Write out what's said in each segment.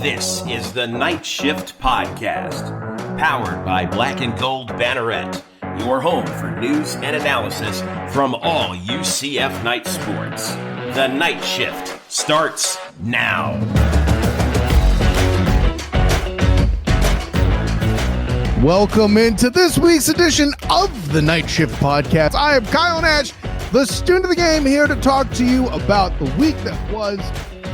This is the KnightShift podcast, powered by Black and Gold Banneret, your home for news and analysis from all UCF Knights sports. The KnightShift starts now. Welcome into this week's edition of the KnightShift podcast. I am Kyle Nash, the student of the game, here to talk to you about the week that was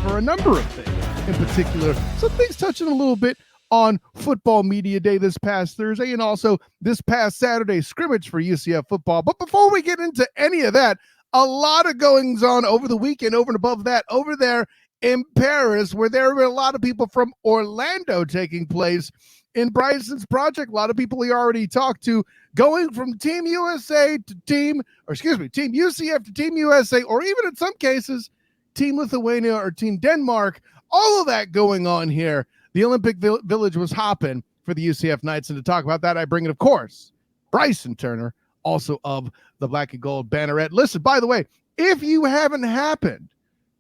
for a number of things. In particular, some things touching a little bit on Football Media Day this past Thursday and also this past Saturday scrimmage for UCF football. But before we get into any of that, a lot of goings on over the weekend, over and above that, over there in Paris, where there were a lot of people from Orlando taking place in Bryson's project. A lot of people he already talked to, going from Team USA to Team UCF to Team USA, or even in some cases, Team Lithuania or Team Denmark. All of that going on here. The Olympic Village was hopping for the UCF Knights. And to talk about that, I bring in, of course, Bryson Turner, also of the Black and Gold Banneret. Listen, by the way, if you haven't happened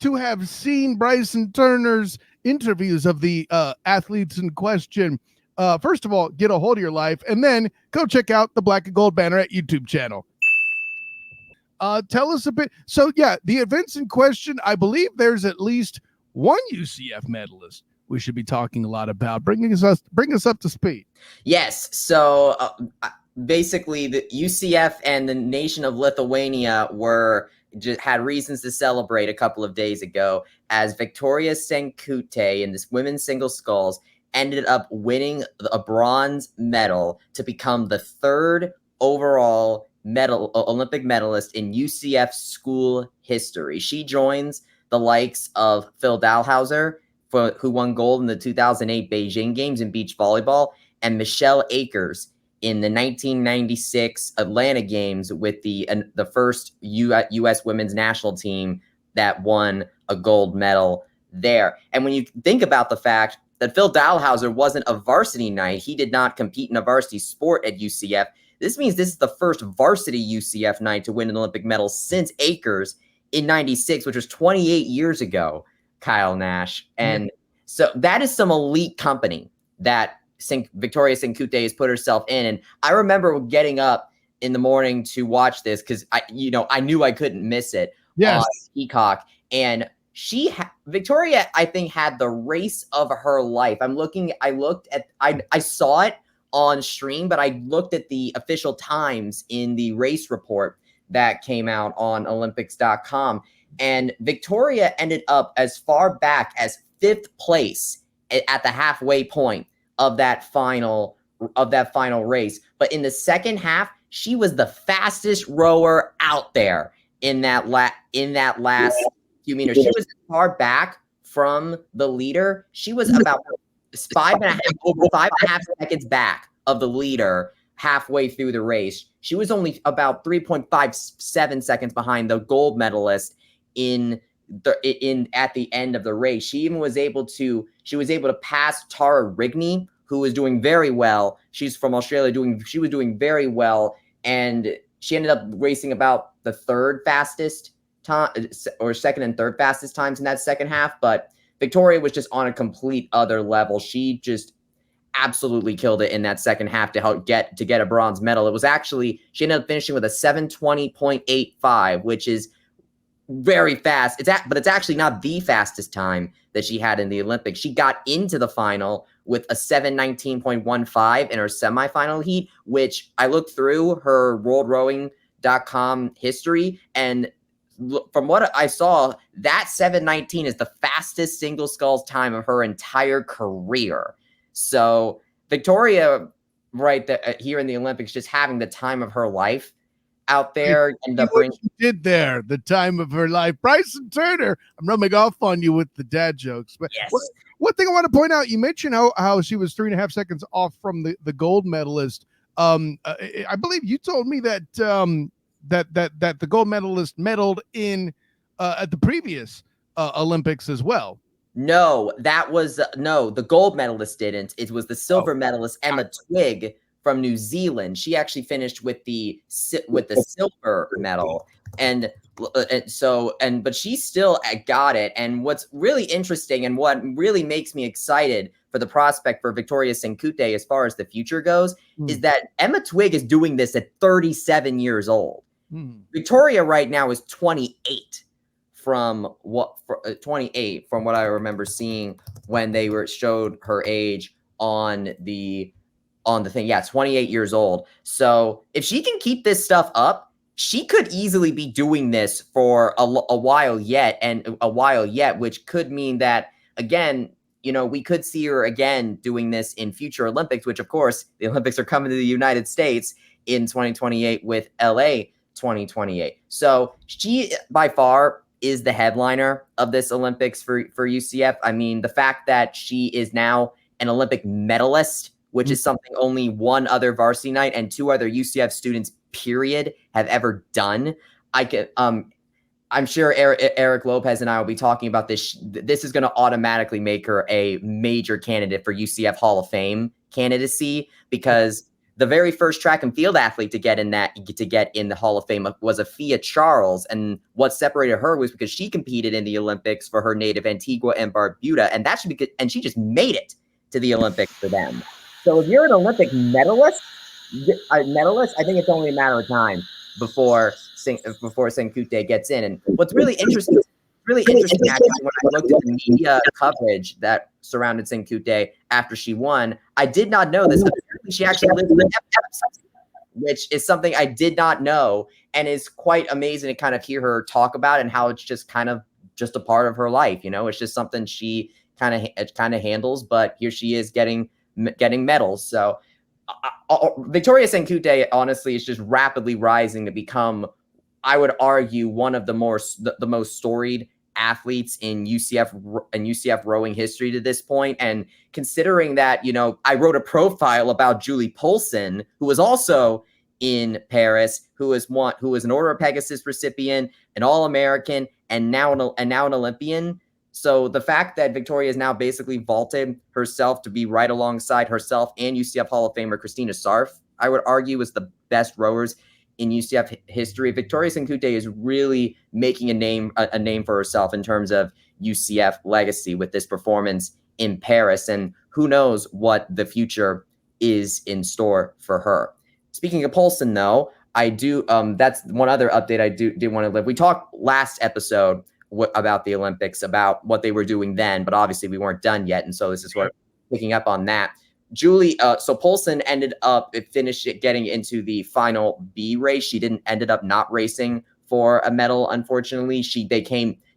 to have seen Bryson Turner's interviews of the athletes in question, first of all, get a hold of your life, and then go check out the Black and Gold Banneret YouTube channel. Tell us a bit. So, yeah, the events in question, I believe there's at least one UCF medalist we should be talking a lot about. Bring us up to speed. Yes. So basically, the UCF and the nation of Lithuania had reasons to celebrate a couple of days ago, as Victoria Senkute in this women's single sculls ended up winning a bronze medal to become the third overall Olympic medalist in UCF school history. She joins the likes of Phil Dalhausser, who won gold in the 2008 Beijing Games in beach volleyball, and Michelle Akers in the 1996 Atlanta Games with the first U.S. women's national team that won a gold medal there. And when you think about the fact that Phil Dalhausser wasn't a varsity Knight, he did not compete in a varsity sport at UCF, this means this is the first varsity UCF Knight to win an Olympic medal since Akers in 96, which was 28 years ago, Kyle Nash. And so that is some elite company that Victoria Senkute has put herself in. And I remember getting up in the morning to watch this because I knew I couldn't miss it on Peacock. And Victoria, I think, had the race of her life. I saw it on stream, but I looked at the official times in the race report that came out on Olympics.com. And Victoria ended up as far back as 5th place at the halfway point of that final race. But in the second half, she was the fastest rower out there in that last few meters. She was far back from the leader. She was about 5.5 seconds back of the leader halfway through the race. She was only about 3.57 seconds behind the gold medalist at the end of the race. She even was able to pass Tara Rigney, who was doing very well. She's from Australia. She was doing very well, and she ended up racing about the third fastest time, or second and third fastest times in that second half. But Victoria was just on a complete other level. She just absolutely killed it in that second half to get a bronze medal. It was actually, she ended up finishing with a 7:20.85, which is very fast. But it's actually not the fastest time that she had in the Olympics. She got into the final with a 7:19.15 in her semifinal heat, which I looked through her worldrowing.com history, and from what I saw, that 7:19 is the fastest single sculls time of her entire career. So Victoria, here in the Olympics, just having the time of her life out there. The time of her life. Bryson Turner, I'm rubbing off on you with the dad jokes. But yes. One thing I want to point out, you mentioned how she was 3.5 seconds off from the gold medalist. I believe you told me that that the gold medalist medaled in at the previous Olympics as well. No, the gold medalist didn't. It was the silver medalist, Emma Twigg, from New Zealand. She actually finished with the silver medal, but she still got it. And what's really interesting and what really makes me excited for the prospect for Victoria Senkute as far as the future goes is that Emma Twigg is doing this at 37 years old. Victoria right now is 28 from what 28 from what I remember seeing when they showed her age on the thing. Yeah, 28 years old. So if she can keep this stuff up, she could easily be doing this for a while yet, which could mean that, again, we could see her again doing this in future Olympics, which, of course, the Olympics are coming to the United States in 2028 with LA 2028. So she, by far, is the headliner of this Olympics for UCF. I mean, the fact that she is now an Olympic medalist, which is something only one other varsity Knight and two other UCF students, period, have ever done. I'm sure Eric Lopez and I will be talking about this. This is going to automatically make her a major candidate for UCF Hall of Fame candidacy, because the very first track and field athlete to get in the Hall of Fame was Afia Charles, and what separated her was because she competed in the Olympics for her native Antigua and Barbuda, and she just made it to the Olympics for them. So if you're an Olympic medalist, I think it's only a matter of time before Senkute gets in. And what's really interesting actually, when I looked at the media coverage that surrounded Senkute after she won, I did not know this. She actually lives in Ephesus, which is something I did not know, and is quite amazing to kind of hear her talk about, and how it's just kind of just a part of her life. It's just something she kind of handles, but here she is getting medals. So Victoria Senkute, honestly, is just rapidly rising to become, I would argue, one of the most storied athletes in UCF rowing history to this point. And considering that, I wrote a profile about Julie Poulsen, who was also in Paris, who is an Order of Pegasus recipient, an All-American, and now an Olympian. So the fact that Victoria has now basically vaulted herself to be right alongside herself and UCF Hall of Famer Christina Sarf, I would argue, is the best rowers in UCF history. Victoria Senkute is really making a name for herself in terms of UCF legacy with this performance in Paris, and who knows what the future is in store for her. Speaking of Poulsen, though, I do that's one other update I do want to live. We talked last episode about the Olympics, about what they were doing then, but obviously we weren't done yet, and so this is what picking up on that. So Poulsen ended up getting into the final B race. She ended up not racing for a medal, unfortunately.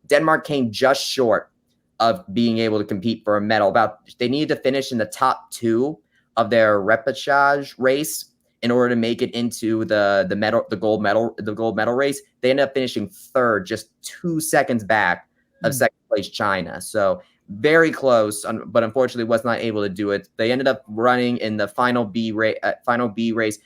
Denmark came just short of being able to compete for a medal. They needed to finish in the top two of their repechage race in order to make it into the gold medal race. They ended up finishing third, just 2 seconds back of second place China. So very close, but unfortunately was not able to do it. They ended up running in the final B race.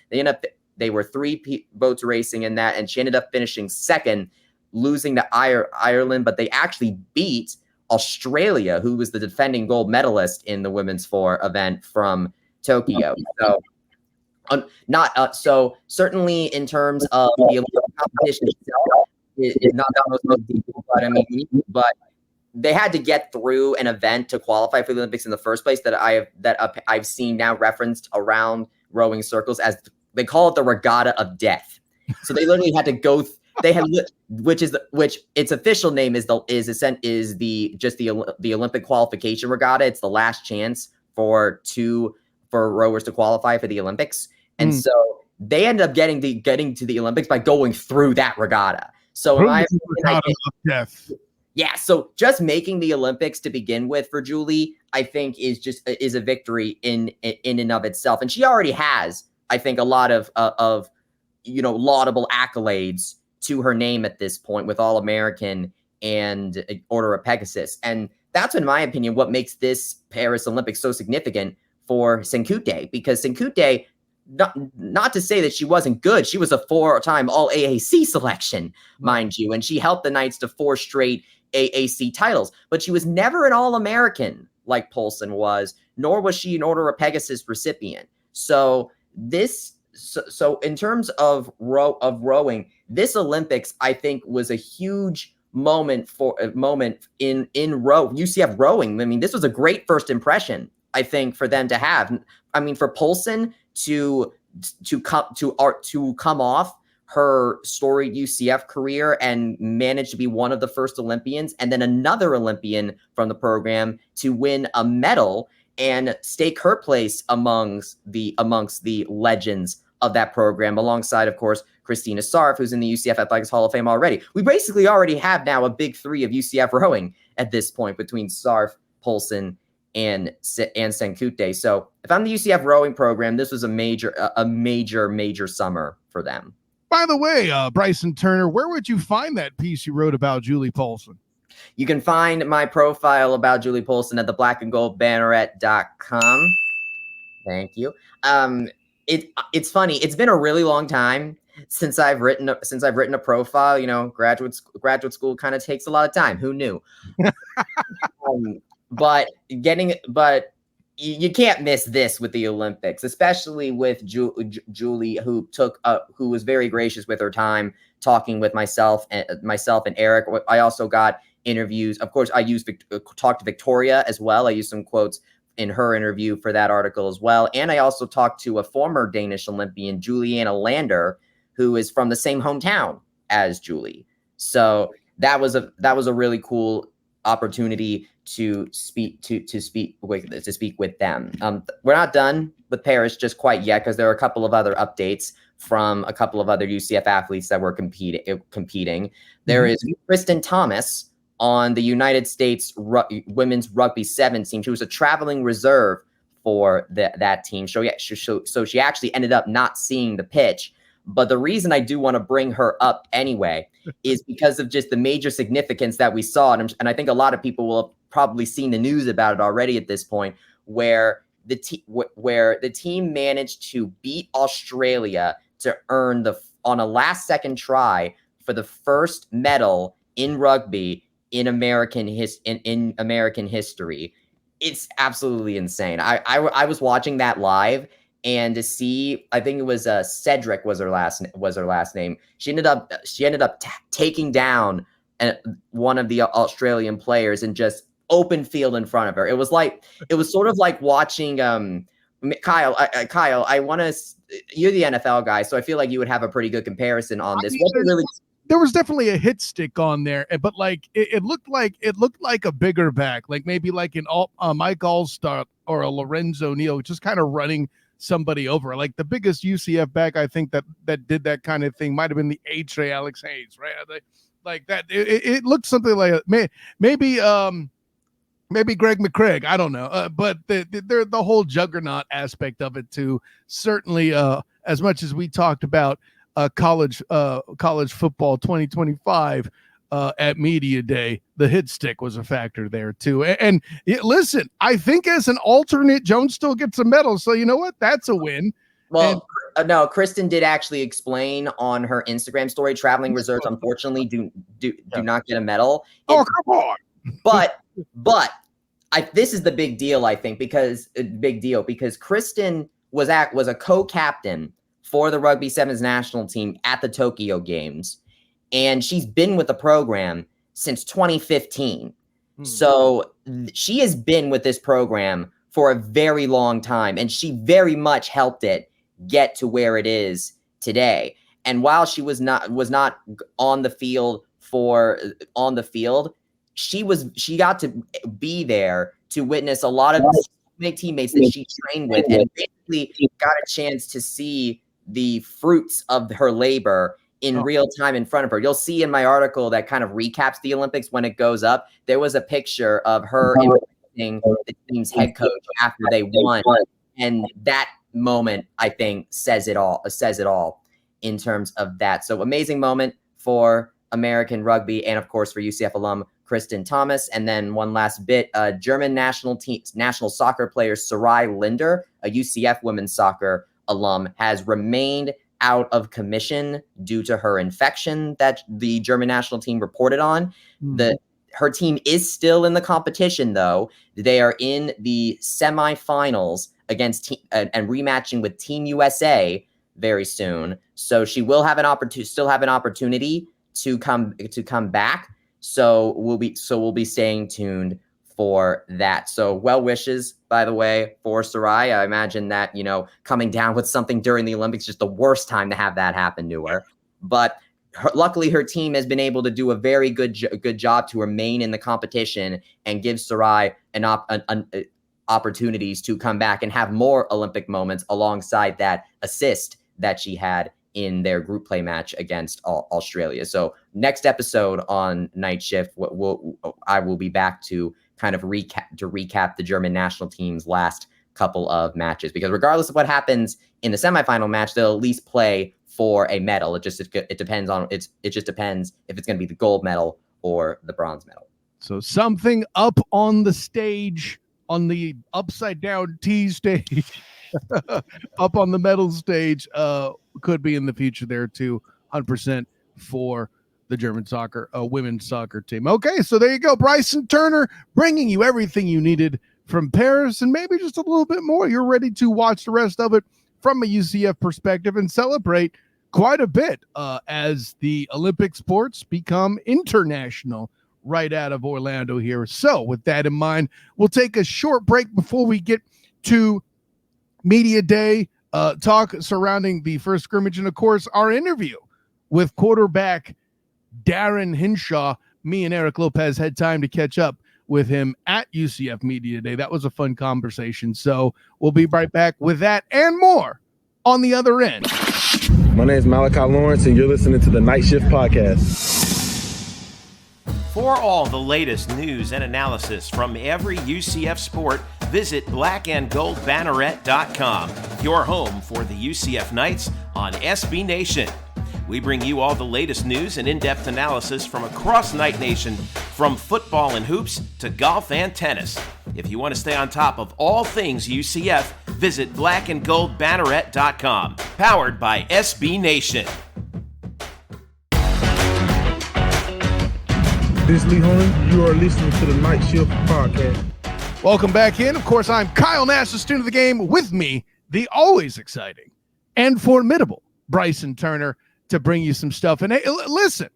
They were three boats racing in that, and she ended up finishing second, losing to Ireland, but they actually beat Australia, who was the defending gold medalist in the women's 4 event from Tokyo. So certainly in terms of the Olympic competition itself, it's not the most people, but they had to get through an event to qualify for the Olympics in the first place that I've seen now referenced around rowing circles as, they call it the regatta of death. So they literally had to go. Which its official name is the Olympic qualification regatta. It's the last chance for rowers to qualify for the Olympics. And so they ended up getting to the Olympics by going through that regatta. So so just making the Olympics to begin with for Julie, I think is a victory in and of itself. And she already has, I think, a lot of laudable accolades to her name at this point, with All-American and Order of Pegasus. And that's, in my opinion, what makes this Paris Olympics so significant for Senkute, because Senkute, not to say that she wasn't good, she was a 4-time All-AAC selection, mind you, and she helped the Knights to 4 straight AAC titles, but she was never an All-American like Poulsen was, nor was she an Order of Pegasus recipient. So So in terms of rowing, this Olympics, I think, was a huge moment in UCF rowing. I mean, this was a great first impression, I think, for them to have. I mean, for Polson to come off her storied UCF career and manage to be one of the first Olympians, and then another Olympian from the program to win a medal and stake her place amongst the legends of that program, alongside, of course, Christina Sarf, who's in the UCF Athletics Hall of Fame already. We basically already have now a big three of UCF rowing at this point between Sarf, Polson, and Senkute. So if I'm the UCF rowing program, this was a major summer for them. By the way, Bryson Turner, where would you find that piece you wrote about Julie Polson? You can find my profile about Julie Polson at theblackandgoldbanneret.com. Thank you. It's funny. It's been a really long time since I've written a profile. You know, graduate school kind of takes a lot of time. Who knew? But you can't miss this with the Olympics, especially with Julie, who was very gracious with her time talking with myself and Eric. I also got interviews. Of course, I talked to Victoria as well. I used some quotes in her interview for that article as well. And I also talked to a former Danish Olympian, Juliana Lander, who is from the same hometown as Julie. So that was a really cool opportunity to speak with them. We're not done with Paris just quite yet, because there are a couple of other updates from a couple of other UCF athletes that were competing. There is Kristen Thomas on the United States women's rugby 7 team. She was a traveling reserve for that team. So she actually ended up not seeing the pitch. But the reason I do want to bring her up anyway is because of just the major significance that we saw. And I think a lot of people will have probably seen the news about it already at this point, where the team managed to beat Australia to earn on a last second try for the first medal in rugby in American history. It's absolutely insane. I was watching that live, and to see, I think it was Cedric was her last name. She ended up taking down one of the Australian players and just open field in front of her. It was sort of like watching Kyle. You're the NFL guy, so I feel like you would have a pretty good comparison on this. There was definitely a hit stick on there, but like it looked like a bigger back, like maybe like an Mike Allstott or a Lorenzo Neal, just kind of running somebody over. Like the biggest UCF back I think that did that kind of thing might have been the H.A. Alex Hayes, right? Like that. It looked something like maybe Greg McCraig. I don't know, but the whole juggernaut aspect of it too. Certainly, as much as we talked about college football 2025 at Media Day, the hit stick was a factor there too. And listen, I think as an alternate, Jones still gets a medal, so you know what? That's a win. Well, no, Kristen did actually explain on her Instagram story, traveling reserves unfortunately do not get a medal. Oh, come on. But this is the big deal, I think, because Kristen was a co-captain for the Rugby Sevens national team at the Tokyo Games, and she's been with the program since 2015. So she has been with this program for a very long time, and she very much helped it get to where it is today. And while she was not on the field, she got to be there to witness a lot of teammates that she trained with, and basically got a chance to see the fruits of her labor in real time in front of her. You'll see in my article that kind of recaps the Olympics when it goes up. There was a picture of her embracing the team's head coach after they won, and that moment, I think, says it all in terms of that. So amazing moment for American rugby, and of course for UCF alum Kristen Thomas. And then one last bit, German national soccer player Sarai Linder, a UCF women's soccer alum, has remained out of commission due to her infection that the German national team reported on. Her team is still in the competition, though. They are in the semifinals against and rematching with Team USA very soon. So she will have an opportunity to come back. So we'll be staying tuned for that. So well wishes, by the way, for Sarai. I imagine that, coming down with something during the Olympics is just the worst time to have that happen to her. But luckily, her team has been able to do a very good job to remain in the competition and give Sarai an opportunities to come back and have more Olympic moments alongside that assist that she had in their group play match against Australia. So next episode on Night Shift, I will be back to kind of recap the German national team's last couple of matches, because regardless of what happens in the semifinal match, they'll at least play for a medal. It just depends if it's going to be the gold medal or the bronze medal. So something up on the stage, on the upside down T stage, up on the medal stage, could be in the future there too. 100% for the German women's soccer team. Okay, so there you go. Bryson Turner bringing you everything you needed from Paris and maybe just a little bit more. You're ready to watch the rest of it from a UCF perspective and celebrate quite a bit as the Olympic sports become international right out of Orlando here. So with that in mind, we'll take a short break before we get to Media Day talk surrounding the first scrimmage and, of course, our interview with quarterback Darin Hinshaw. Me and Eric Lopez had time to catch up with him at UCF Media Day. That was a fun conversation. So we'll be right back with that and more on the other end. My name is Malachi Lawrence, and you're listening to the Night Shift Podcast. For all the latest news and analysis from every UCF sport, visit blackandgoldbanneret.com, your home for the UCF Knights on SB Nation. We bring you all the latest news and in-depth analysis from across Knight Nation, from football and hoops to golf and tennis. If you want to stay on top of all things UCF, visit blackandgoldbanneret.com, powered by SB Nation. This is Lee Holland. You are listening to the Night Shift Podcast. Welcome back in. Of course, I'm Kyle Nash, the student of the game. With me, the always exciting and formidable Bryson Turner, to bring you some stuff. And hey, listen,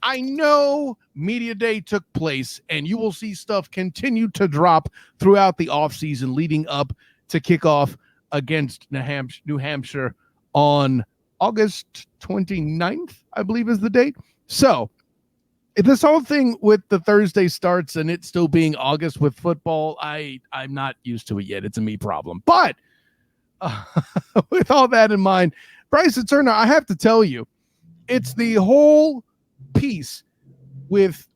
I know Media Day took place, and you will see stuff continue to drop throughout the offseason leading up to kickoff against New Hampshire on August 29th, I believe is the date. So if this whole thing with the Thursday starts and it still being August with football, I'm not used to it yet. It's a me problem. But with all that in mind, Bryson Turner, I have to tell you, it's the whole piece with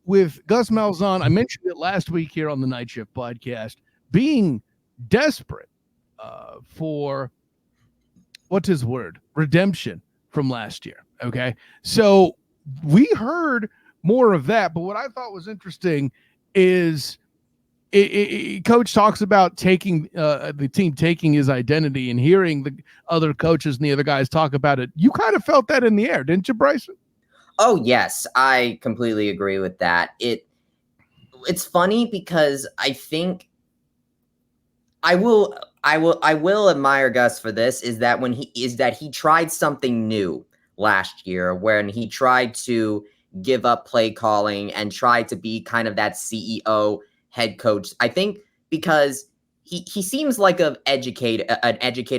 Gus Malzahn. I mentioned it last week here on the Night Shift Podcast, being desperate for, what's his word? Redemption from last year. Okay. So we heard more of that, but what I thought was interesting is Coach talks about taking the team taking his identity, and hearing the other coaches and the other guys talk about it. You kind of felt that in the air, didn't you, Bryson? Oh, yes, I completely agree with that. It's funny because I think I will admire Gus for this, is that he tried something new last year, when he tried to give up play calling and tried to be kind of that CEO head coach. I think because he seems like an educator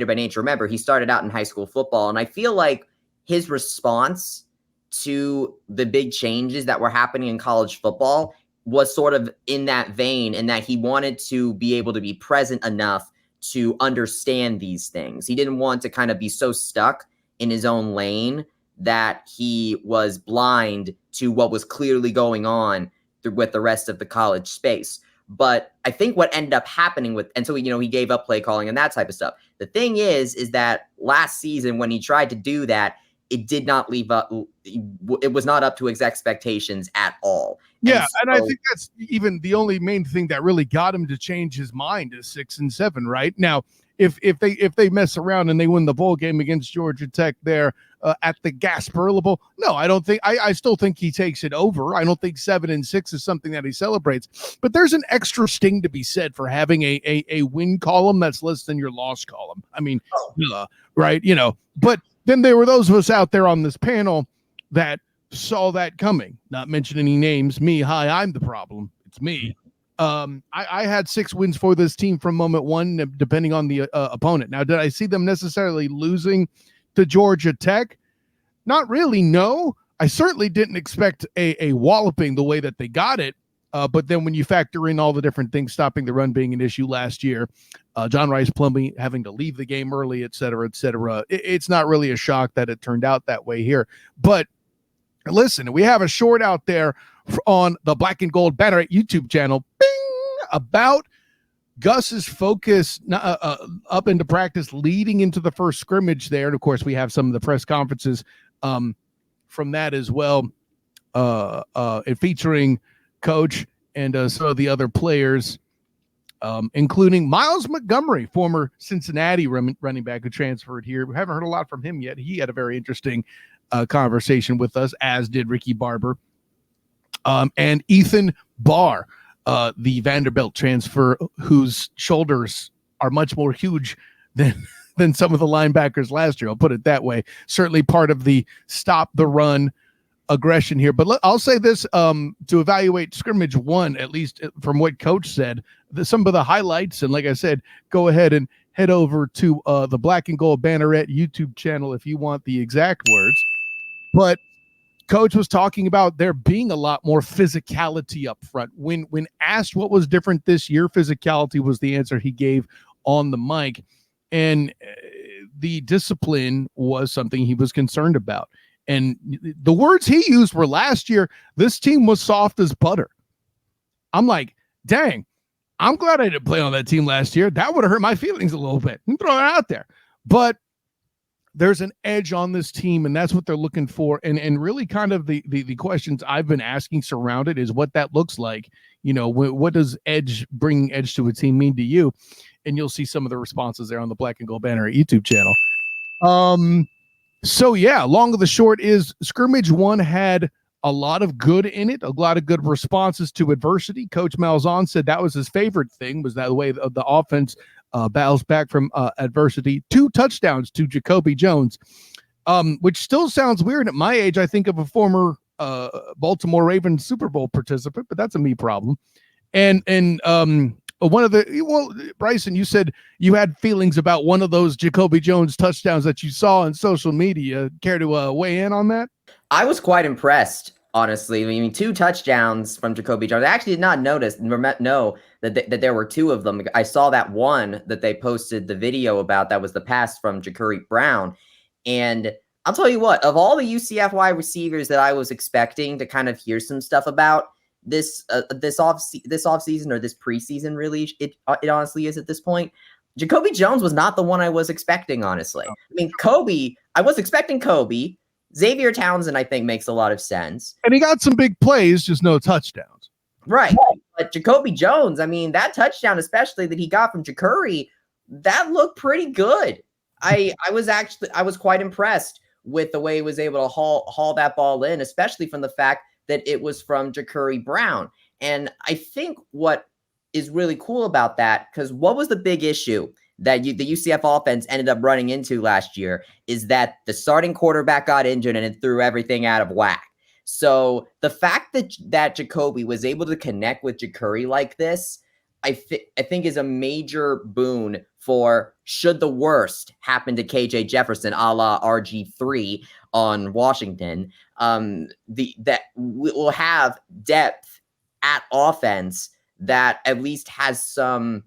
by nature. Remember, he started out in high school football, and I feel like his response to the big changes that were happening in college football was sort of in that vein, in that he wanted to be able to be present enough to understand these things. He didn't want to kind of be so stuck in his own lane that he was blind to what was clearly going on with the rest of the college space. But I think what ended up happening until he gave up play calling and that type of stuff. The thing is that last season, when he tried to do that, it did not leave up. It was not up to his expectations at all. Yeah, and I think that's even the only main thing that really got him to change his mind is 6 and 7. Right now, if they mess around and they win the bowl game against Georgia Tech there at the Gasper level. No, I don't think. I still think he takes it over. I don't think 7-6 is something that he celebrates. But there's an extra sting to be said for having a win column that's less than your loss column. I mean, right? But then there were those of us out there on this panel that saw that coming. Not mention any names. Me, hi, I'm the problem. It's me. I had 6 wins for this team from moment one, depending on the opponent. Now, did I see them necessarily losing to Georgia Tech? Not really, no. I certainly didn't expect a walloping the way that they got it. But then when you factor in all the different things, stopping the run being an issue last year, John Rice Plumlee having to leave the game early, et cetera, it's not really a shock that it turned out that way here. But listen, we have a short out there on the Black and Gold Banneret YouTube channel about Gus's focus up into practice leading into the first scrimmage there. And of course, we have some of the press conferences from that as well, featuring Coach and some of the other players, including Miles Montgomery, former Cincinnati running back who transferred here. We haven't heard a lot from him yet. He had a very interesting conversation with us, as did Ricky Barber. And Ethan Barr, the Vanderbilt transfer, whose shoulders are much more huge than some of the linebackers last year. I'll put it that way. Certainly part of the stop the run aggression here. But I'll say this, to evaluate scrimmage one, at least from what Coach said, some of the highlights. And like I said, go ahead and head over to the Black and Gold Banneret YouTube channel if you want the exact words. But Coach was talking about there being a lot more physicality up front. When asked what was different this year, physicality was the answer he gave on the mic. And the discipline was something he was concerned about. And the words he used were, last year, this team was soft as butter. I'm like, dang, I'm glad I didn't play on that team last year. That would have hurt my feelings a little bit. I'm throwing it out there. But there's an edge on this team, and that's what they're looking for. And really kind of the questions I've been asking surrounded is what that looks like. What does bringing edge to a team mean to you? And you'll see some of the responses there on the Black and Gold Banner YouTube channel. So yeah, long of the short is scrimmage one had a lot of good in it, a lot of good responses to adversity. Coach Malzahn said that was his favorite thing, was that the way the offense battles back from adversity. 2 touchdowns to Jacoby Jones, which still sounds weird at my age. I think of a former Baltimore Ravens Super Bowl participant, but that's a me problem. And one of Bryson, you said you had feelings about one of those Jacoby Jones touchdowns that you saw on social media. Care to weigh in on that? I was quite impressed, honestly. I mean, 2 touchdowns from Jacoby Jones. I actually did not know that there were 2 of them. I saw that one that they posted the video about. That was the pass from Ja'Cory Brown. And I'll tell you what, of all the UCF wide receivers that I was expecting to kind of hear some stuff about this offseason, or this preseason, really, it honestly is at this point, Jacoby Jones was not the one I was expecting, honestly. I mean, I was expecting Kobe. Xavier Townsend, I think, makes a lot of sense. And he got some big plays, just no touchdowns. Right. But Jacoby Jones, I mean, that touchdown, especially that he got from Ja'Cory, that looked pretty good. I was quite impressed with the way he was able to haul that ball in, especially from the fact that it was from Ja'Cory Brown. And I think what is really cool about that, because what was the big issue that the UCF offense ended up running into last year, is that the starting quarterback got injured and it threw everything out of whack. So the fact that Jacoby was able to connect with Ja'Cory like this, I think is a major boon for should the worst happen to KJ Jefferson, a la RG3 on Washington. That will have depth at offense that at least has some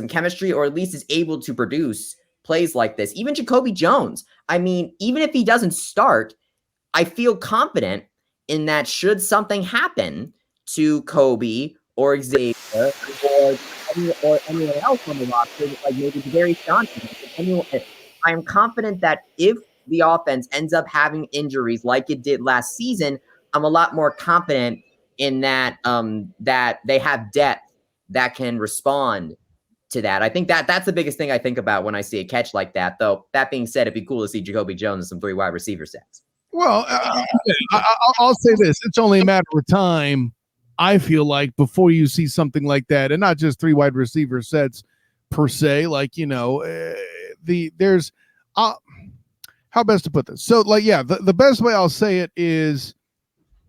chemistry, or at least is able to produce plays like this. Even Jacoby Jones, I mean, even if he doesn't start, I feel confident in that should something happen to Kobe or Xavier or anyone else on the roster, like maybe Darius Johnson, I am confident that if the offense ends up having injuries like it did last season, I'm a lot more confident in that that they have depth that can respond to that. I think that's the biggest thing I think about when I see a catch like that. Though that being said, it'd be cool to see Jacoby Jones and some 3 wide receiver sets. Well, I'll say this: it's only a matter of time. I feel like before you see something like that, and not just 3 wide receiver sets per se. Like there's how best to put this. So the best way I'll say it is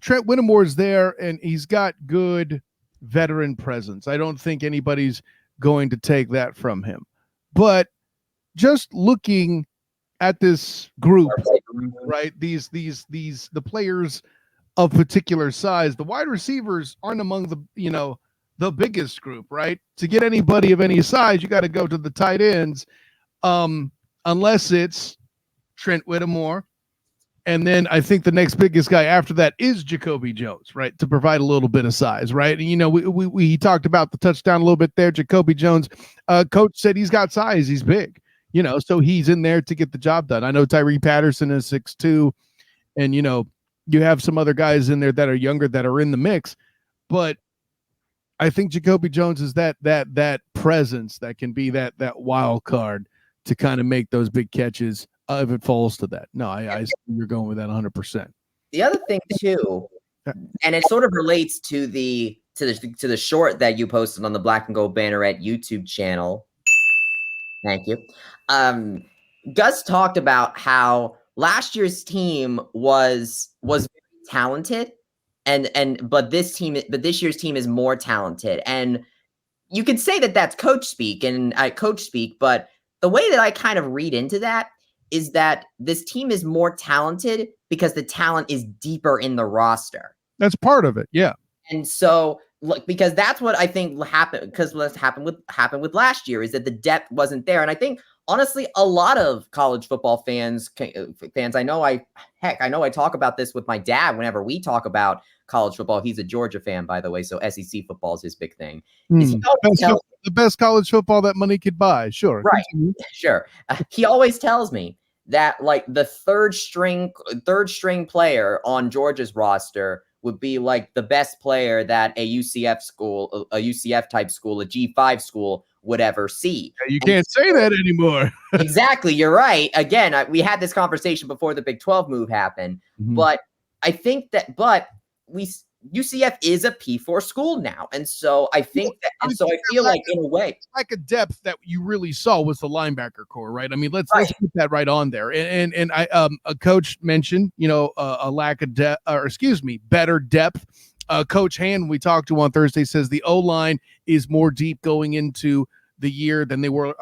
Trent Whittemore's there, and he's got good veteran presence. I don't think anybody's going to take that from him. But just looking at this group, right? The players of particular size, the wide receivers aren't among the biggest group, right? To get anybody of any size, you got to go to the tight ends, unless it's Trent Whittemore. And then I think the next biggest guy after that is Jacoby Jones, right? To provide a little bit of size, right? And, he talked about the touchdown a little bit there. Jacoby Jones, coach said he's got size. He's big, so he's in there to get the job done. I know Tyree Patterson is 6'2", and, you have some other guys in there that are younger that are in the mix, but I think Jacoby Jones is that presence that can be that wild card to kind of make those big catches. If it falls to that. No, I see you're going with that 100%. The other thing too, and it sort of relates to the short that you posted on the Black and Gold Banneret YouTube channel. Thank you. Gus talked about how last year's team was very talented, but this year's team is more talented. And you could say that that's coach speak, but the way that I kind of read into that is that this team is more talented because the talent is deeper in the roster. That's part of it, yeah. And so, because that's what I think happened. Because what happened with last year is that the depth wasn't there, and I think honestly, a lot of college football fans. I know I talk about this with my dad whenever we talk about college football. He's a Georgia fan, by the way, so SEC football is his big thing. The best college football that money could buy. Sure. Right. Sure. He always tells me that the third string player on Georgia's roster would be like the best player that a UCF type school, a G5 school would ever see. You can't say that anymore. Exactly. You're right. Again, we had this conversation before the Big 12 move happened, but I think UCF is a P4 school now. And so I think I feel like in a way, like a depth that you really saw was the linebacker core, right? I mean, let's put that right on there. And a coach mentioned, a lack of depth, better depth. Coach Hand, we talked to on Thursday, says the O-line is more deep going into the year than they were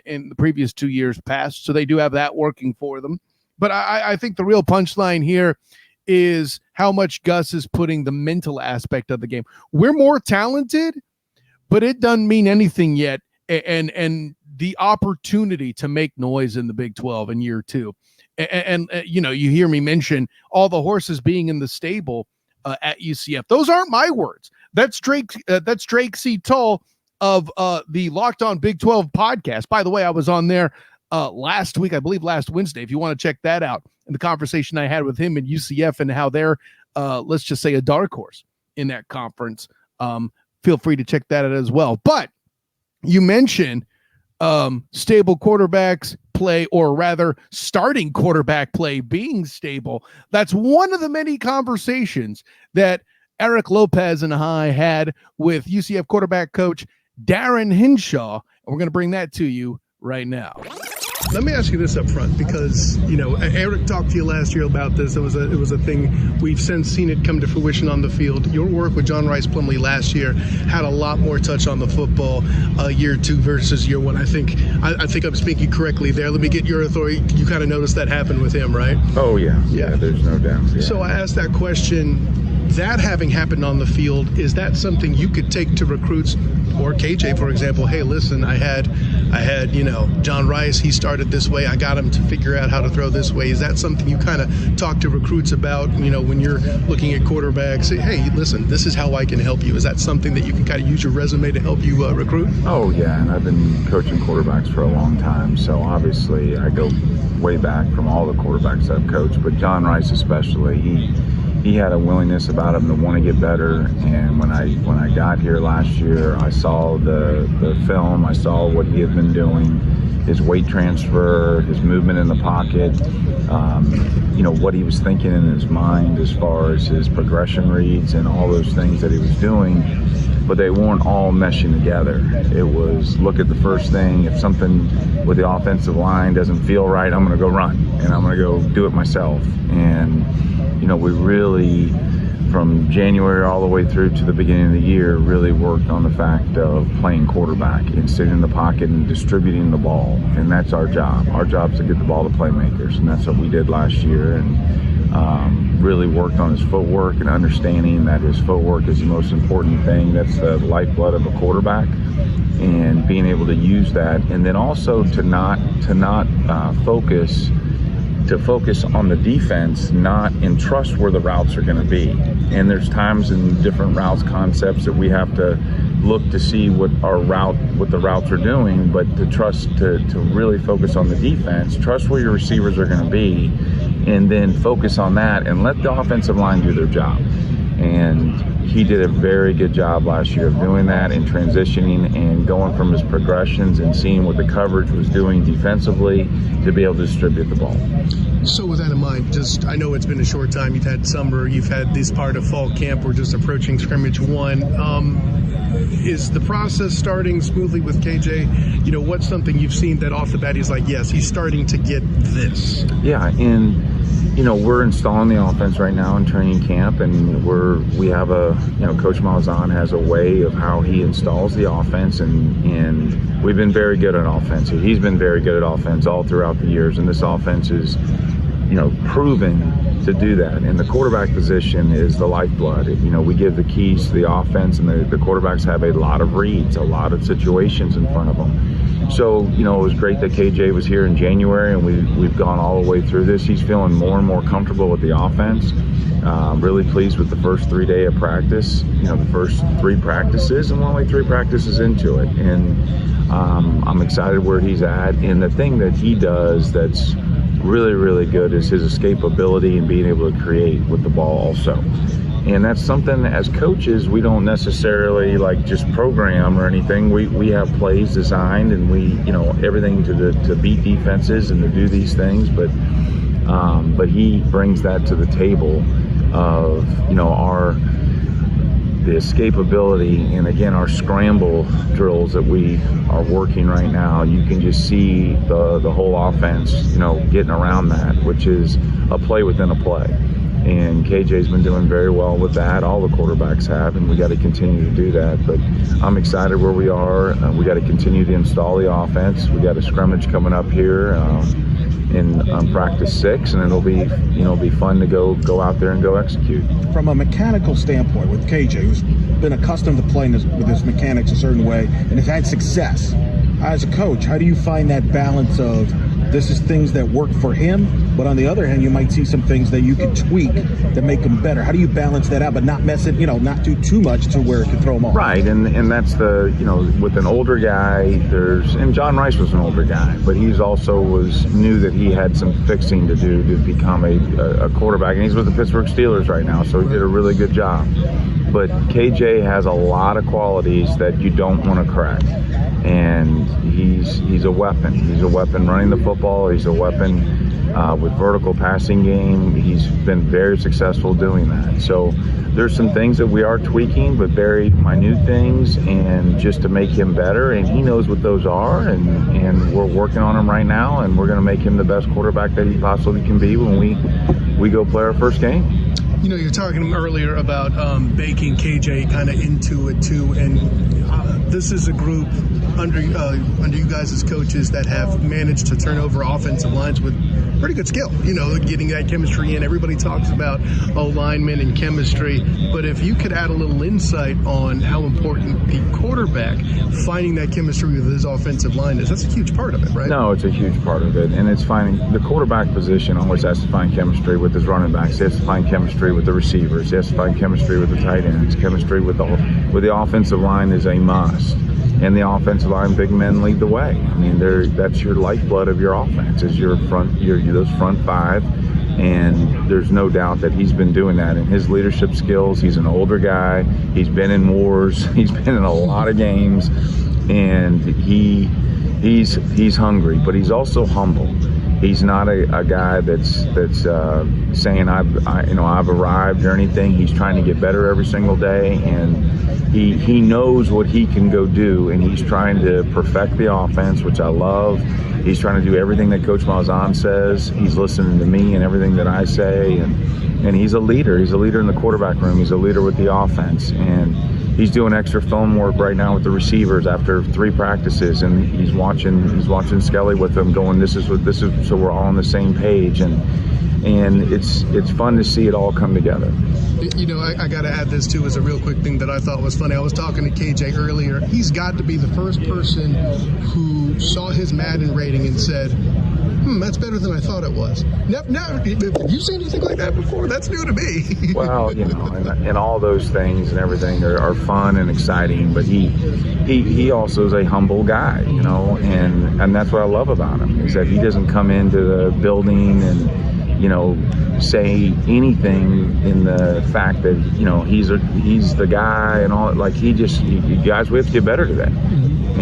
in the previous 2 years past. So they do have that working for them. But I think the real punchline here is how much Gus is putting the mental aspect of the game. We're more talented, but it doesn't mean anything yet. And the opportunity to make noise in the Big 12 in year 2. And you hear me mention all the horses being in the stable at UCF. Those aren't my words. That's Drake C. Tull of the Locked On Big 12 podcast. By the way, I was on there last week, I believe last Wednesday, if you want to check that out, and the conversation I had with him and UCF and how they're, let's just say, a dark horse in that conference. Feel free to check that out as well. But you mentioned stable quarterbacks play, or rather starting quarterback play being stable. That's one of the many conversations that Eric Lopez and I had with UCF quarterback coach Darin Hinshaw. And we're going to bring that to you right now. Let me ask you this up front, because, Eric talked to you last year about this. It was a thing. We've since seen it come to fruition on the field. Your work with John Rice Plumlee last year had a lot more touch on the football year 2 versus year 1. I think I'm speaking correctly there. Let me get your authority. You kind of noticed that happen with him, right? Oh, yeah. Yeah, there's no doubt. Yeah. So I asked that question. That having happened on the field, is that something you could take to recruits or KJ, for example? Hey, listen, I had John Rice, he started this way. I got him to figure out how to throw this way. Is that something you kind of talk to recruits about, when you're looking at quarterbacks? Say, hey, listen, this is how I can help you. Is that something that you can kind of use your resume to help you recruit? Oh, yeah, and I've been coaching quarterbacks for a long time, so obviously I go way back from all the quarterbacks I've coached, but John Rice especially, he had a willingness about him to want to get better. And when I got here last year, I saw the film, I saw what he had been doing, his weight transfer, his movement in the pocket, what he was thinking in his mind as far as his progression reads and all those things that he was doing. But they weren't all meshing together. It was, look at the first thing, if something with the offensive line doesn't feel right, I'm going to go run and I'm going to go do it myself. And we really, from January all the way through to the beginning of the year, really worked on the fact of playing quarterback and sitting in the pocket and distributing the ball. And that's our job. Our job is to get the ball to playmakers, and that's what we did last year. And really worked on his footwork and understanding that his footwork is the most important thing. That's the lifeblood of a quarterback, and being able to use that. And then also to not focus on the defense, not and trust where the routes are going to be. And there's times in different routes concepts that we have to look to see what the routes are doing, but to trust to really focus on the defense, trust where your receivers are going to be, and then focus on that and let the offensive line do their job. And he did a very good job last year of doing that and transitioning and going from his progressions and seeing what the coverage was doing defensively to be able to distribute the ball. So with that in mind, I know it's been a short time. You've had summer, you've had this part of fall camp. We're just approaching scrimmage 1. Is the process starting smoothly with KJ? What's something you've seen that off the bat he's like, yes, he's starting to get this? Yeah, and we're installing the offense right now in training camp, and we have Coach Malzahn has a way of how he installs the offense, and we've been very good at offense. He's been very good at offense all throughout the years, and this offense is proven to do that. And the quarterback position is the lifeblood. We give the keys to the offense, and the quarterbacks have a lot of reads, a lot of situations in front of them. So, it was great that KJ was here in January, and we've gone all the way through this. He's feeling more and more comfortable with the offense. Really pleased with the first 3 days of practice, the first 3 practices, and we're only 3 practices into it. And I'm excited where he's at. And the thing that he does that's really, really good is his escapability and being able to create with the ball also. And that's something as coaches we don't necessarily just program or anything. We have plays designed, and we everything to beat defenses and to do these things. But he brings that to the table of the escapability, and again our scramble drills that we are working right now. You can just see the whole offense getting around that, which is a play within a play. And KJ's been doing very well with that. All the quarterbacks have, and we got to continue to do that. But I'm excited where we are. We got to continue to install the offense. We got a scrimmage coming up here in practice 6, and it'll be fun to go out there and go execute. From a mechanical standpoint, with KJ, who's been accustomed to playing with his mechanics a certain way and has had success, as a coach, how do you find that balance of this is things that work for him, but on the other hand, you might see some things that you can tweak that make him better? How do you balance that out, but not mess it, not do too much to where it can throw him off? Right, and that's with an older guy, and John Rice was an older guy, but he's also knew that he had some fixing to do to become a quarterback, and he's with the Pittsburgh Steelers right now, so he did a really good job. But KJ has a lot of qualities that you don't want to correct. And he's a weapon. He's a weapon running the football. He's a weapon with vertical passing game. He's been very successful doing that. So there's some things that we are tweaking, but very minute things, and just to make him better. And he knows what those are, and we're working on them right now, and we're going to make him the best quarterback that he possibly can be when we go play our first game. You're talking earlier about baking KJ kind of into it too, and this is a group under you guys as coaches that have managed to turn over offensive lines with pretty good skill. Getting that chemistry in. Everybody talks about alignment and chemistry, but if you could add a little insight on how important the quarterback finding that chemistry with his offensive line is, that's a huge part of it, right? No, it's a huge part of it, and it's finding the quarterback position always has to find chemistry with his running backs. He has to find chemistry with the receivers. He has to find chemistry with the tight ends. Chemistry with the offensive line is a must. And the offensive line, big men lead the way. I mean, that's your lifeblood of your offense, is those front 5. And there's no doubt that he's been doing that in his leadership skills. He's an older guy. He's been in wars. He's been in a lot of games, and he's hungry, but he's also humble. He's not a guy that's saying I've arrived or anything. He's trying to get better every single day, and he knows what he can go do, and he's trying to perfect the offense, which I love. He's trying to do everything that Coach Malzahn says. He's listening to me and everything that I say, and he's a leader. He's a leader in the quarterback room. He's a leader with the offense, and he's doing extra film work right now with the receivers after 3 practices, and he's watching Skelly with them, going, this is so we're all on the same page, and it's fun to see it all come together. I got to add this too as a real quick thing that I thought was funny. I was talking to KJ earlier. He's got to be the first person who saw his Madden rating and said, that's better than I thought it was. Now, have you seen anything like that before? That's new to me. Well, and all those things and everything are fun and exciting, but he also is a humble guy, and that's what I love about him, is that he doesn't come into the building and say anything in the fact that he's the guy and all. Like, you guys, we have to get better today,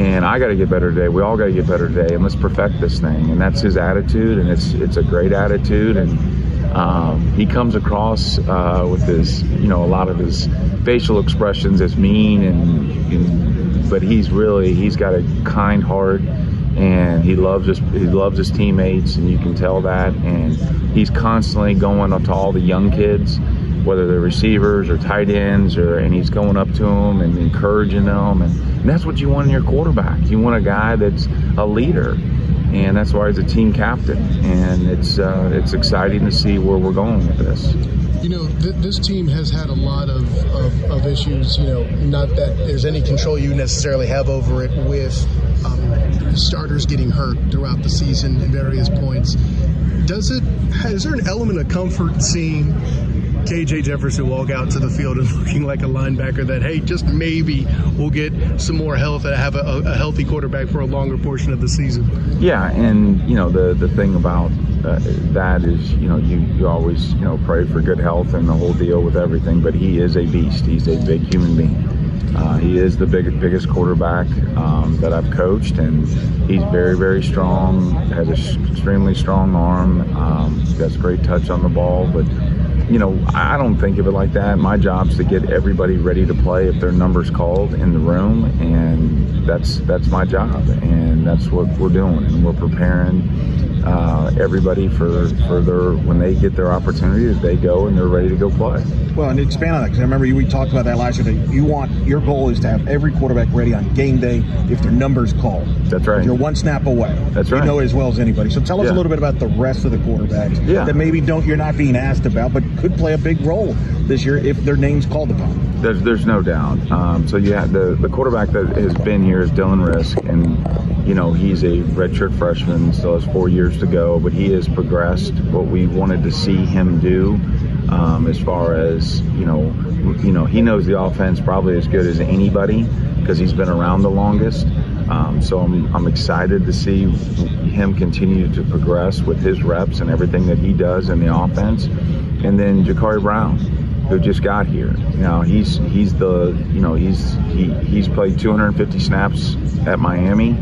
and I got to get better today. We all got to get better today, and let's perfect this thing. And that's his attitude, and it's a great attitude. And he comes across with his a lot of his facial expressions as mean, but he's got a kind heart. And he loves his teammates, and you can tell that. And he's constantly going up to all the young kids, whether they're receivers or tight ends, and he's going up to them and encouraging them. And that's what you want in your quarterback. You want a guy that's a leader, and that's why he's a team captain. And it's exciting to see where we're going with this. This team has had a lot of issues, not that there's any control you necessarily have over it, with starters getting hurt throughout the season at various points. Is there an element of comfort seeing KJ Jefferson walk out to the field and looking like a linebacker that, hey, just maybe we'll get some more health and have a healthy quarterback for a longer portion of the season? Yeah, and the thing about that is you always pray for good health and the whole deal with everything, but he is a beast. He's a big human being. He is the biggest quarterback that I've coached, and he's very, very strong, has an extremely strong arm, has great touch on the ball. But I don't think of it like that. My job's to get everybody ready to play if their number's called in the room, and that's my job, and that's what we're doing, and we're preparing everybody for their, when they get their opportunity, they go and they're ready to go play. Well, and expand on that, because I remember we talked about that last year, that your goal is to have every quarterback ready on game day if their number's called. That's right. You're one snap away. That's right. You know as well as anybody. So tell us a little bit about the rest of the quarterbacks that maybe you're not being asked about, but could play a big role this year if their name's called upon. There's no doubt. So the quarterback that has been here is Dylan Risk, and he's a redshirt freshman, still has 4 years to go, but he has progressed what we wanted to see him do. As far as he knows the offense probably as good as anybody because he's been around the longest. So I'm excited to see him continue to progress with his reps and everything that he does in the offense. And then Jakari Brown, who just got here. Now he's played 250 snaps at Miami.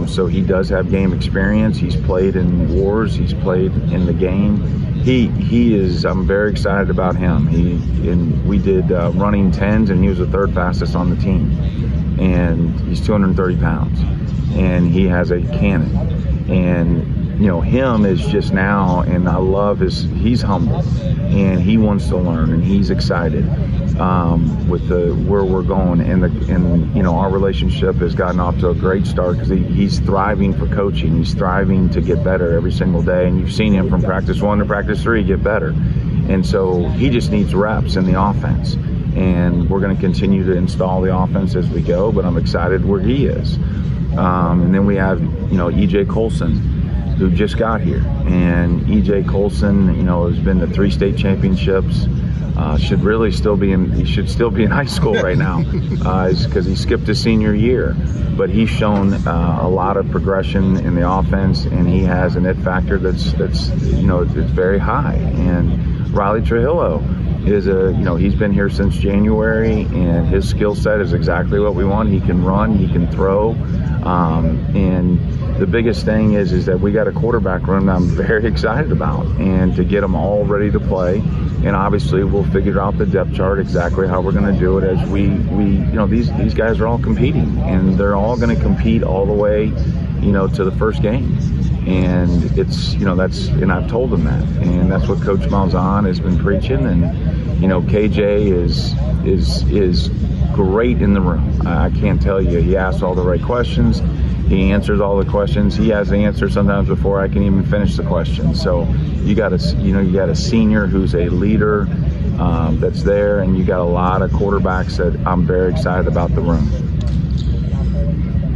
So he does have game experience. He's played in wars. He's played in the game. He is. I'm very excited about him. We did running 10s, and he was the third fastest on the team. And he's 230 pounds, and he has a cannon. And him is just now, and I love he's humble, and he wants to learn, and he's excited with where we're going, and our relationship has gotten off to a great start because he's thriving for coaching. He's thriving to get better every single day, and you've seen him from practice 1 to practice 3 get better, and so he just needs reps in the offense, and we're going to continue to install the offense as we go, but I'm excited where he is. And then we have EJ Colson, who just got here. And EJ Colson, has been to 3 state championships. Should really still be in high school right now, because he skipped his senior year. But he's shown a lot of progression in the offense, and he has an it factor that's it's very high. And Riley Trujillo is he's been here since January, and his skill set is exactly what we want. He can run, he can throw, and the biggest thing is that we got a quarterback room that I'm very excited about, and to get them all ready to play. And obviously we'll figure out the depth chart exactly how we're going to do it as we these guys are all competing, and they're all going to compete all the way to the first game. And it's and I've told them that, and that's what Coach Malzahn has been preaching. And KJ is great in the room. I can't tell you, he asks all the right questions, he answers all the questions, he has the answer sometimes before I can even finish the question. So you got a senior who's a leader that's there, and you got a lot of quarterbacks that I'm very excited about the room.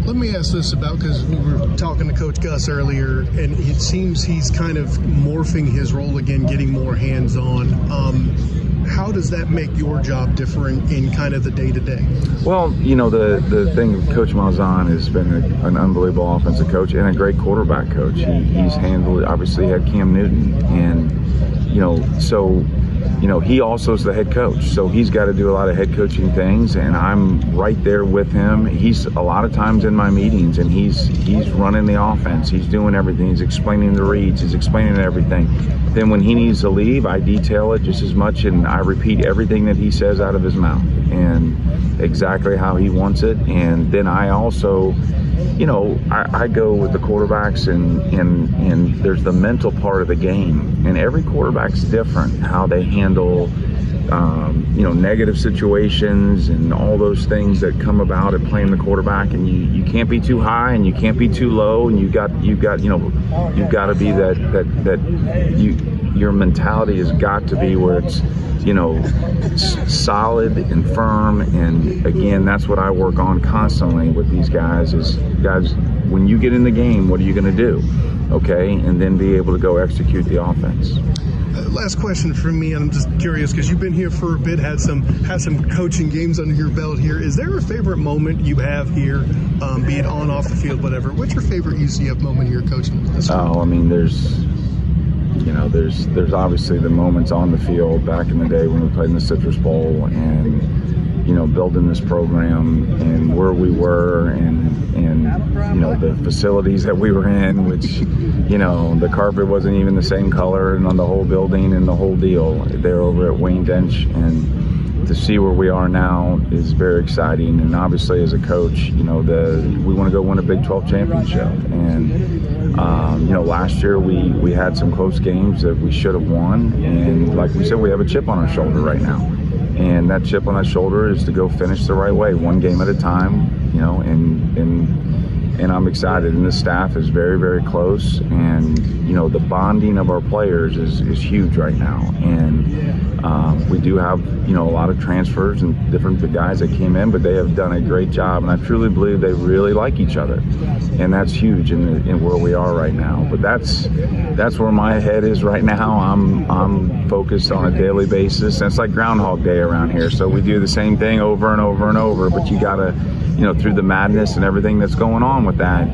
Let me ask this because we were talking to Coach Gus earlier, and it seems he's kind of morphing his role again, getting more hands-on. How does that make your job different in kind of the day-to-day? Well, the thing with Coach Malzahn has been an unbelievable offensive coach and a great quarterback coach. He's handled, obviously had Cam Newton, and so he also is the head coach, so he's got to do a lot of head coaching things, and I'm right there with him. He's a lot of times in my meetings, and he's running the offense. He's doing everything. He's explaining the reads. He's explaining everything. Then when he needs to leave, I detail it just as much, and I repeat everything that he says out of his mouth and exactly how he wants it. And then I also, I go with the quarterbacks, and there's the mental part of the game, and every quarterback's different, how they handle negative situations and all those things that come about at playing the quarterback. And you can't be too high and you can't be too low, and you've got to be your mentality has got to be where it's solid and firm. And again, that's what I work on constantly with these guys is, guys, when you get in the game, what are you going to do? Okay, and then be able to go execute the offense. Last question for me, and I'm just curious because you've been here for a bit, had some coaching games under your belt here. Is there a favorite moment you have here, be it on, off the field, whatever? What's your favorite UCF moment here coaching this week? Oh, I mean, there's obviously the moments on the field back in the day when we played in the Citrus Bowl, and building this program and where we were, and the facilities that we were in, which the carpet wasn't even the same color, and on the whole building and the whole deal there over at Wayne Dench. And to see where we are now is very exciting. And obviously as a coach, we want to go win a Big 12 championship. And last year we had some close games that we should have won, and like we said, we have a chip on our shoulder right now. And that chip on our shoulder is to go finish the right way, one game at a time, and I'm excited. And the staff is very, very close, and the bonding of our players is huge right now. And we do have a lot of transfers and different guys that came in, but they have done a great job, and I truly believe they really like each other, and that's huge in where we are right now. But that's where my head is right now. I'm focused on a daily basis, and it's like Groundhog Day around here, so we do the same thing over and over and over. But you gotta through the madness and everything that's going on with that,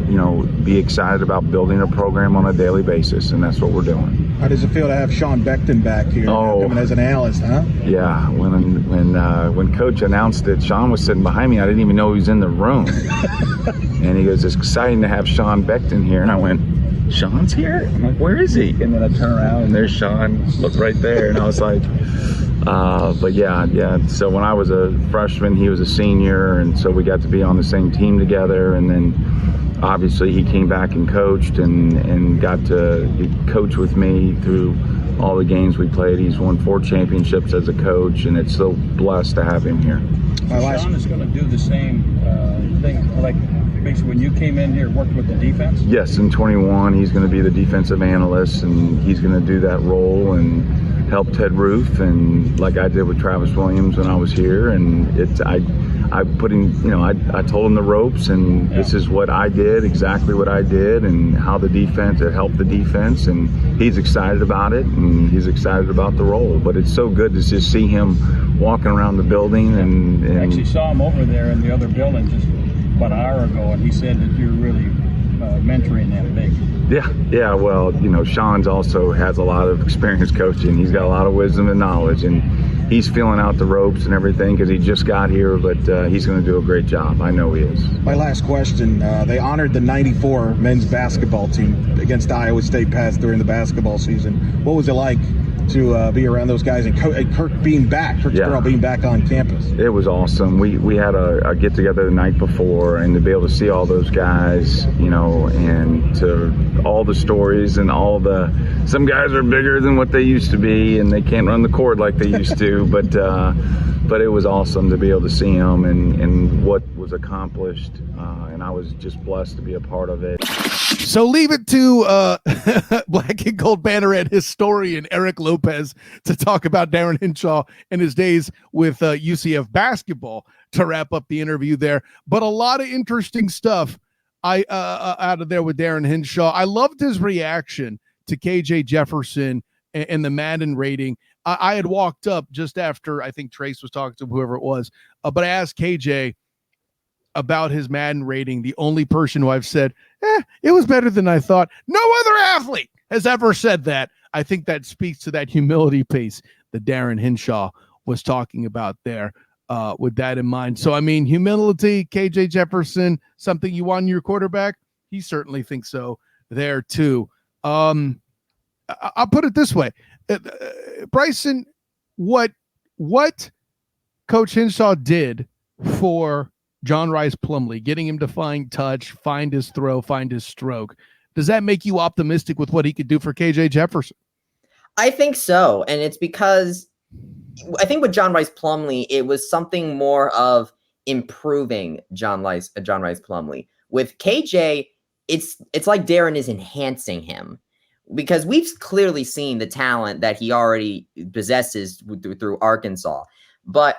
be excited about building a program on a daily basis, and that's what we're doing. How does it feel to have Sean Beckton back here coming as an analyst, huh? Yeah, when Coach announced it, Sean was sitting behind me. I didn't even know he was in the room. And he goes, "It's exciting to have Sean Beckton here." And I went, "Sean's here?" I'm like, "Where is he?" And then I turn around and there's Sean, look right there. And I was like, but yeah. So when I was a freshman, he was a senior, and so we got to be on the same team together. And then obviously he came back and coached and got to coach with me through all the games we played. He's won 4 championships as a coach, and it's so blessed to have him here. Sean is going to do the same thing, like basically when you came in here, worked with the defense? Yes, in 21, he's going to be the defensive analyst, and he's going to do that role and help Ted Roof, and like I did with Travis Williams when I was here, and I put in, I told him the ropes, and this is what I did, exactly what I did, and how it helped the defense, and he's excited about it, and he's excited about the role. But it's so good to just see him walking around the building. And I actually saw him over there in the other building just about an hour ago, and he said that you're really mentoring them big. Yeah. Well, Sean's also has a lot of experience coaching. He's got a lot of wisdom and knowledge, and he's feeling out the ropes and everything because he just got here, but he's going to do a great job. I know he is. My last question, they honored the 94 men's basketball team against Iowa State Pass during the basketball season. What was it like to be around those guys and Kirk being back, Kirk Sparrow being back on campus? It was awesome. We had a get-together the night before, and to be able to see all those guys, and to all the stories and some guys are bigger than what they used to be, and they can't run the court like they used to, but it was awesome to be able to see them and what was accomplished, and I was just blessed to be a part of it. So leave it to Black and Gold Banneret historian Eric Lopez to talk about Darin Hinshaw and his days with UCF basketball to wrap up the interview there. But a lot of interesting stuff out of there with Darin Hinshaw. I loved his reaction to KJ Jefferson and the Madden rating. I had walked up just after I think Trace was talking to whoever it was, but I asked KJ about his Madden rating. The only person who I've said, it was better than I thought. No other athlete has ever said that. I think that speaks to that humility piece that Darin Hinshaw was talking about there with that in mind. So, humility, KJ Jefferson, something you want in your quarterback? He certainly thinks so there too. I'll put it this way. Bryson, what Coach Hinshaw did for John Rice Plumlee, getting him to find touch, find his throw, find his stroke, does that make you optimistic with what he could do for KJ Jefferson? I think so. And it's because I think with John Rice Plumlee, it was something more of improving John Rice Plumlee. With KJ, it's like Darin is enhancing him, because we've clearly seen the talent that he already possesses through Arkansas. But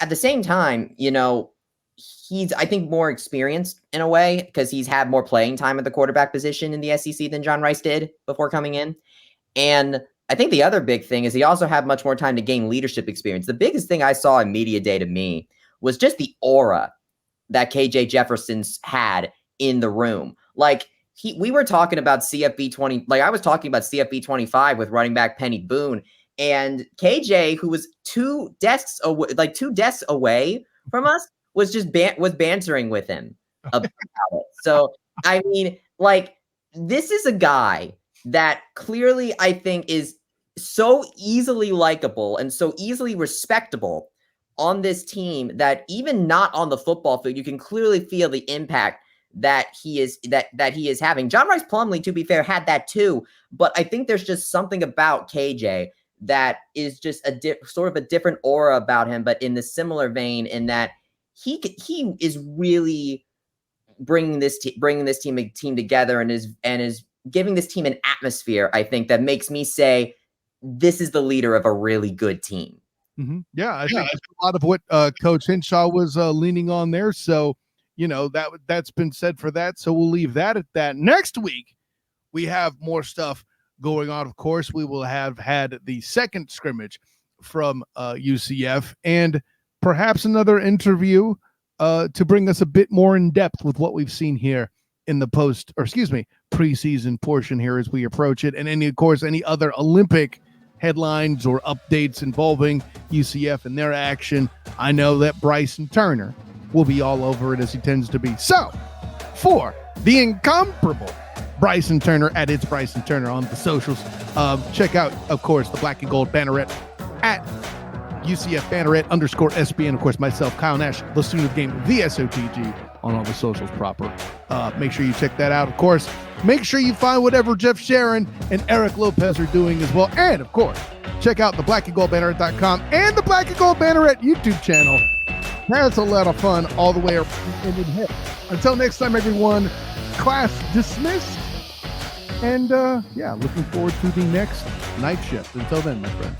at the same time, he's, I think, more experienced in a way because he's had more playing time at the quarterback position in the SEC than John Rice did before coming in. And I think the other big thing is he also had much more time to gain leadership experience. The biggest thing I saw in media day to me was just the aura that KJ Jefferson's had in the room. Like, we were talking about CFB 20, like I was talking about CFB 25 with running back Penny Boone, and KJ, who was two desks away from us, was just was bantering with him about it. So, this is a guy that clearly I think is so easily likable and so easily respectable on this team that even not on the football field, you can clearly feel the impact that he is having. John Rice Plumlee, to be fair, had that too, but I think there's just something about KJ that is just sort of a different aura about him, but in the similar vein in that he is really bringing this team together and is giving this team an atmosphere, I think, that makes me say this is the leader of a really good team. Mm-hmm. Yeah, I think that's a lot of what Coach Hinshaw was leaning on there. So, that's been said for that. So we'll leave that at that. Next week, we have more stuff going on. Of course, we will have had the second scrimmage from UCF and perhaps another interview to bring us a bit more in depth with what we've seen here in the preseason portion here as we approach it. And any other Olympic headlines or updates involving UCF and their action. I know that Bryson Turner will be all over it, as he tends to be. So, for the incomparable Bryson Turner at It's Bryson Turner on the socials, check out, of course, the Black and Gold Banneret at UCF Banneret _SBN. Of course, myself, Kyle Nash, the student of the game, the SOTG, on all the socials proper. Make sure you check that out. Of course, make sure you find whatever Jeff Sharon and Eric Lopez are doing as well. And, of course, check out the blackandgoldbanneret.com and the Black and Gold Banneret YouTube channel. That's a lot of fun all the way around. Until next time, everyone, class dismissed. And, looking forward to the next night shift. Until then, my friends.